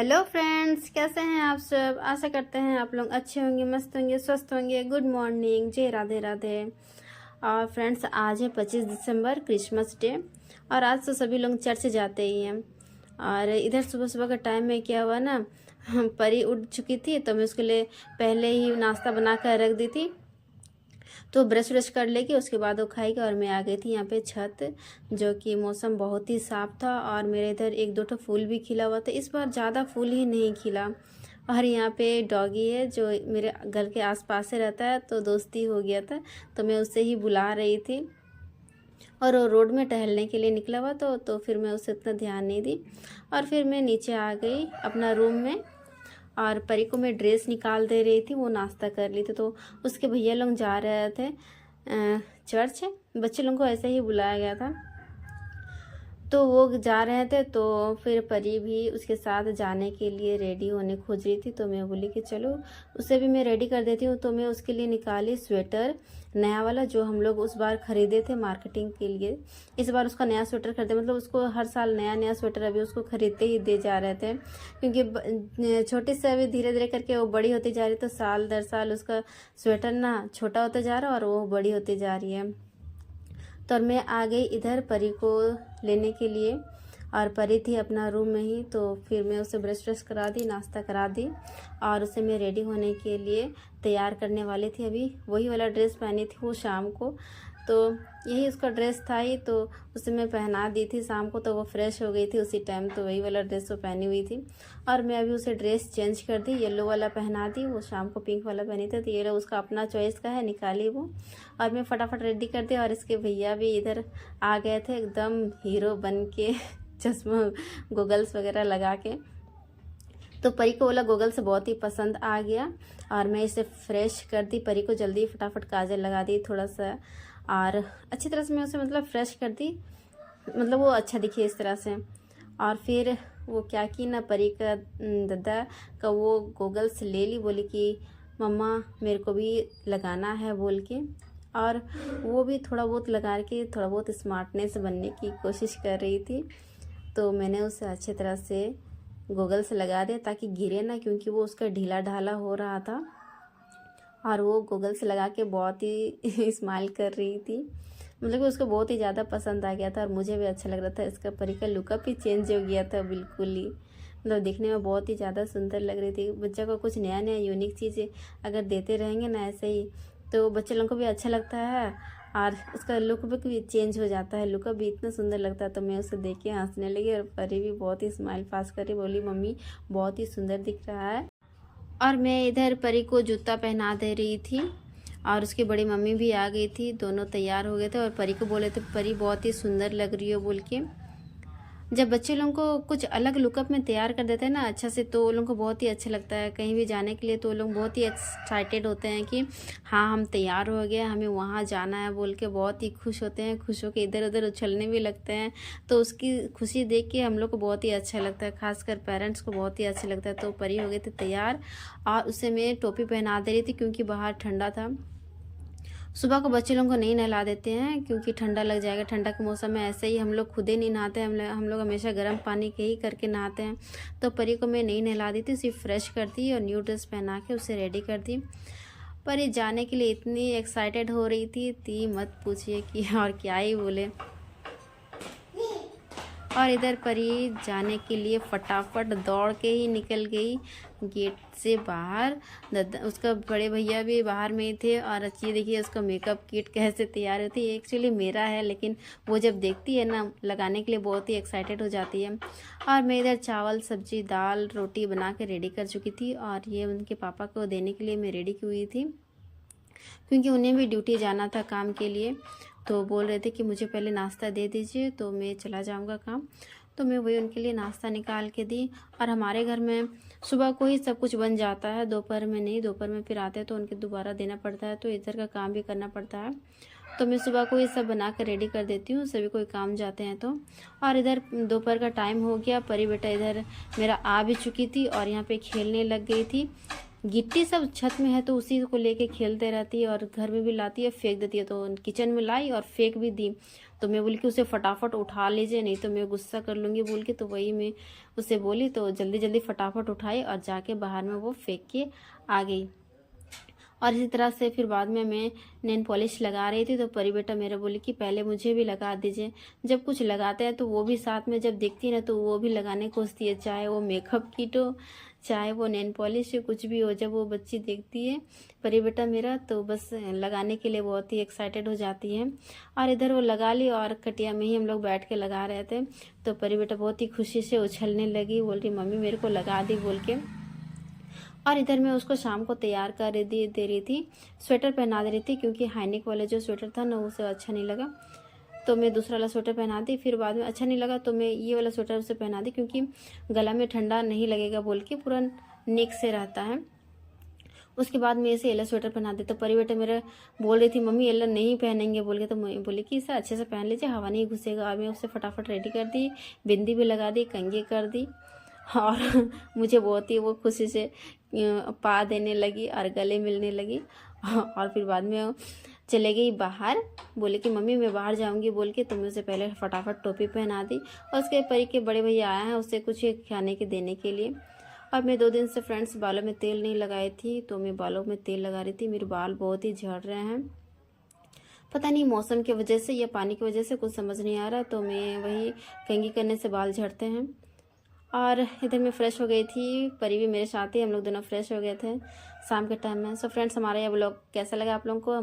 Hello friends, कैसे हैं आप सब। आशा करते हैं आप लोग अच्छे होंगे, मस्त होंगे, स्वस्थ होंगे। गुड मॉर्निंग, जय राधे राधे। और फ्रेंड्स, आज है 25 दिसंबर, क्रिसमस डे। और आज तो सभी लोग चर्च जाते ही हैं। और इधर सुबह सुबह का टाइम में क्या हुआ ना, परी उठ चुकी थी तो मैं उसके लिए पहले ही नाश्ता बना कर रख दी थी। तो ब्रश व्रश कर लेगी, उसके बाद वो खाएगी। और मैं आ गई थी यहाँ पे छत, जो कि मौसम बहुत ही साफ़ था। और मेरे इधर एक दो ठो फूल भी खिला हुआ था। इस बार ज़्यादा फूल ही नहीं खिला। और यहाँ पे डॉगी है जो मेरे घर के आसपास से रहता है, तो दोस्ती हो गया था, तो मैं उससे ही बुला रही थी। और वो रोड में टहलने के लिए निकला हुआ तो फिर मैं उसे इतना ध्यान नहीं दी। और फिर मैं नीचे आ गई अपना रूम में। और परी को मैं ड्रेस निकाल दे रही थी, वो नाश्ता कर ली थी। तो उसके भैया लोग जा रहे थे चर्च। बच्चे लोगों को ऐसे ही बुलाया गया था, तो वो जा रहे थे। तो फिर परी भी उसके साथ जाने के लिए रेडी होने खोज रही थी। तो मैं बोली कि चलो उसे भी मैं रेडी कर देती हूँ। तो मैं उसके लिए निकाली स्वेटर, नया वाला, जो हम लोग उस बार ख़रीदे थे मार्केटिंग के लिए। इस बार उसका नया स्वेटर खरीदे, मतलब उसको हर साल नया नया स्वेटर अभी उसको खरीदते ही दे जा रहे थे, क्योंकि छोटी से अभी धीरे धीरे करके वो बड़ी होती जा रही। तो साल दर साल उसका स्वेटर ना छोटा होता जा रहा और वो बड़ी होती जा रही है। तो मैं आ गई इधर परी को लेने के लिए। और परी थी अपना रूम में ही। तो फिर मैं उसे ब्रश व्रश करा दी, नाश्ता करा दी। और उसे मैं रेडी होने के लिए तैयार करने वाली थी। अभी वही वाला ड्रेस पहनी थी वो शाम को, तो यही उसका ड्रेस था ही, तो उसे मैं पहना दी थी शाम को। तो वो फ्रेश हो गई थी उसी टाइम, तो वही वाला ड्रेस वो पहनी हुई थी। और मैं अभी उसे ड्रेस चेंज कर दी, येलो वाला पहना दी। वो शाम को पिंक वाला पहनी थी, तो ये लो उसका अपना चॉइस का है, निकाली वो। और मैं फटाफट रेडी कर दी। और इसके भैया भी इधर आ गए थे एकदम हीरो बन के चश्मा गोगल्स वगैरह लगा के। तो परी को वाला गोगल्स बहुत ही पसंद आ गया। और मैं इसे फ्रेश कर दी, परी को जल्दी फटाफट काजल लगा दी थोड़ा सा। और अच्छी तरह से मैं उसे मतलब फ्रेश कर दी, मतलब वो अच्छा दिखे इस तरह से। और फिर वो क्या की ना, परी का दादा का वो गोगल्स ले ली, बोली कि मम्मा मेरे को भी लगाना है बोल के। और वो भी थोड़ा बहुत लगा के थोड़ा बहुत स्मार्टनेस बनने की कोशिश कर रही थी। तो मैंने उसे अच्छी तरह से गोगल्स लगा दिया ताकि गिरे ना, क्योंकि वो उसका ढीला ढाला हो रहा था। और वो गोगल्स लगा के बहुत ही स्माइल कर रही थी, मतलब कि उसको बहुत ही ज़्यादा पसंद आ गया था। और मुझे भी अच्छा लग रहा था। इसका परी का लुकअप ही चेंज हो गया था बिल्कुल ही, मतलब दिखने में बहुत ही ज़्यादा सुंदर लग रही थी। बच्चा को कुछ नया नया यूनिक चीज़ें अगर देते रहेंगे ना ऐसे ही, तो बच्चे लोगों को भी अच्छा लगता है। और उसका लुक भी चेंज हो जाता है, लुकअप भी इतना सुंदर लगता है। तो मैं उसे देख के हंसने लगी। और परी भी बहुत ही स्माइल पास करी, बोली मम्मी बहुत ही सुंदर दिख रहा है। और मैं इधर परी को जूता पहना दे रही थी। और उसकी बड़ी मम्मी भी आ गई थी, दोनों तैयार हो गए थे। और परी को बोले थे परी बहुत ही सुंदर लग रही हो बोल के। जब बच्चे लोगों को कुछ अलग लुकअप में तैयार कर देते हैं ना अच्छे से, तो वो लोगों को बहुत ही अच्छा लगता है कहीं भी जाने के लिए। तो वो लोग बहुत ही एक्साइटेड होते हैं कि हाँ हम तैयार हो गए, हमें वहाँ जाना है बोल के बहुत ही खुश होते हैं। खुश होकर इधर उधर उछलने भी लगते हैं। तो उसकी खुशी देख के हम लोग को बहुत ही अच्छा लगता है, खासकर पेरेंट्स को बहुत ही अच्छा लगता है। तो परी हो गए थे तैयार। और उसे मैं टोपी पहना दे रही थी, क्योंकि बाहर ठंडा था। सुबह को बच्चे लोगों को नहीं नहला देते हैं, क्योंकि ठंडा लग जाएगा। ठंडा के मौसम में ऐसे ही हम लोग खुद ही नहीं नहाते हैं, हम लोग हमेशा गर्म पानी के ही करके नहाते हैं। तो परी को मैं नहीं नहला दी थी, सिर्फ फ्रेश कर दी और न्यू ड्रेस पहना के उसे रेडी कर दी। परी जाने के लिए इतनी एक्साइटेड हो रही थी मत पूछिए कि और क्या ही बोले। और इधर परी जाने के लिए फटाफट दौड़ के ही निकल गई गेट से बाहर। दादा उसका बड़े भैया भी बाहर में ही थे। और अच्छी देखिए उसका मेकअप किट कैसे तैयार होती है। एक्चुअली मेरा है, लेकिन वो जब देखती है ना लगाने के लिए बहुत ही एक्साइटेड हो जाती है। और मैं इधर चावल सब्जी दाल रोटी बना के रेडी कर चुकी थी। और ये उनके पापा को देने के लिए मैं रेडी की हुई थी, क्योंकि उन्हें भी ड्यूटी जाना था काम के लिए। तो बोल रहे थे कि मुझे पहले नाश्ता दे दीजिए, तो मैं चला जाऊंगा काम। तो मैं वही उनके लिए नाश्ता निकाल के दी। और हमारे घर में सुबह को ही सब कुछ बन जाता है, दोपहर में नहीं। दोपहर में फिर आते हैं तो उनके दोबारा देना पड़ता है, तो इधर का काम भी करना पड़ता है। तो मैं सुबह को ये सब बना कर रेडी कर देती हूँ, सभी कोई काम जाते हैं तो। और इधर दोपहर का टाइम हो गया, परी बेटा इधर मेरा आ भी चुकी थी और यहाँ पे खेलने लग गई थी। गिट्टी सब छत में है तो उसी को लेके खेलते रहती है और घर में भी लाती है फेंक देती है। तो किचन में लाई और फेंक भी दी। तो मैं बोली कि उसे फटाफट उठा लीजिए, नहीं तो मैं गुस्सा कर लूँगी बोल के। तो वही मैं उसे बोली, तो जल्दी जल्दी फटाफट उठाई और जाके बाहर में वो फेंक के आ गई। और इसी तरह से फिर बाद में मैं नेल पॉलिश लगा रही थी तो परी बेटा मेरा बोली कि पहले मुझे भी लगा दीजिए। जब कुछ लगाते हैं तो वो भी साथ में जब देखती है ना तो वो भी लगाने को खोजती है, चाहे वो मेकअप किट हो, चाहे वो नेल पॉलिश हो, कुछ भी हो। जब वो बच्ची देखती है परी बेटा मेरा तो बस लगाने के लिए बहुत ही एक्साइटेड हो जाती है। और इधर वो लगा ली और खटिया में ही हम लोग बैठ के लगा रहे थे। तो परी बेटा बहुत ही खुशी से उछलने लगी, बोल रही मम्मी मेरे को लगा दी बोल के। और इधर मैं उसको शाम को तैयार कर दे रही थी, स्वेटर पहना दे रही थी, क्योंकि हाइनेक वाला जो स्वेटर था ना उसे अच्छा नहीं लगा। तो मैं दूसरा वाला स्वेटर पहना दी। फिर बाद में अच्छा नहीं लगा तो मैं ये वाला स्वेटर उसे पहना दी, क्योंकि गला में ठंडा नहीं लगेगा बोल के, पूरा नेक से रहता है। उसके बाद मैं इसे येलो स्वेटर पहना दी। तो परी बेटा मेरा बोल रही थी मम्मी येलो नहीं पहनेंगे बोल के। तो मैं बोली कि इसे अच्छे से पहन लीजिए, हवा नहीं घुसेगा। और मैं उसे फटाफट रेडी कर दी, बिंदी भी लगा दी, कंघी कर दी। और मुझे बहुत ही वो खुशी से पा देने लगी और गले मिलने लगी। और फिर बाद में चले गई बाहर, बोले कि मम्मी मैं बाहर जाऊंगी बोल के। तो मैं उसे पहले फटाफट टोपी पहना दी। और उसके परी के बड़े भैया आए हैं उसे कुछ खाने के देने के लिए। और मैं 2 दिन से फ्रेंड्स बालों में तेल नहीं लगाई थी, तो मैं बालों में तेल लगा रही थी। मेरे बाल बहुत ही झड़ रहे हैं, पता नहीं मौसम की वजह से या पानी की वजह से, कुछ समझ नहीं आ रहा। तो मैं वही कंघी करने से बाल झड़ते हैं। और इधर मैं फ़्रेश हो गई थी, परी भी मेरे साथ ही, हम लोग दोनों फ्रेश हो गए थे शाम के टाइम में। सो फ्रेंड्स हमारा यह ब्लॉग कैसा लगा आप लोगों को?